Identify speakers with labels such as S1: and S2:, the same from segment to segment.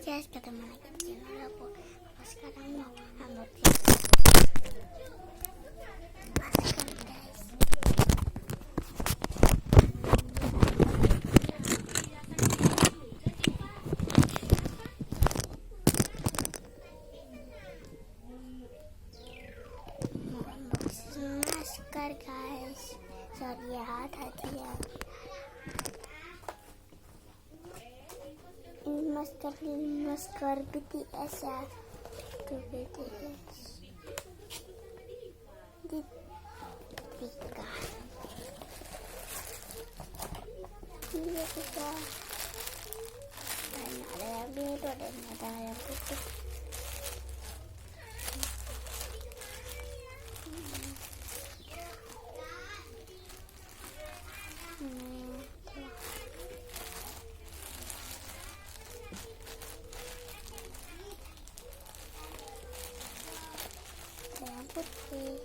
S1: guys, ketemu lagi di channel aku. Sekarang mau upload masker guys. Mau unboxing masker guys. Sorry ya tadi ya. Ini masker BTS ya. Tuh BTS. Di 3. Ini kita. Dan ada yang biru dan ada yang putih. Yang putih.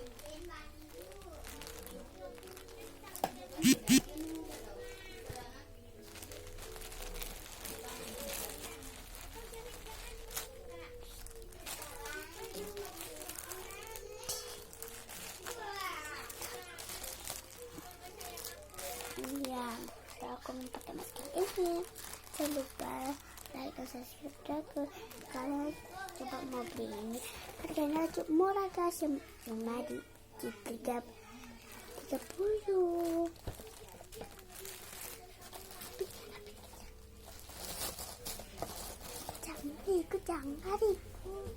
S1: Ya, aku mau pakai masker ini. Jangan lupa like dan subscribe aku. Kalau coba mau beli ini, harganya cukup murah guys, cuma di 30. Jangan ikut, jangan ribut.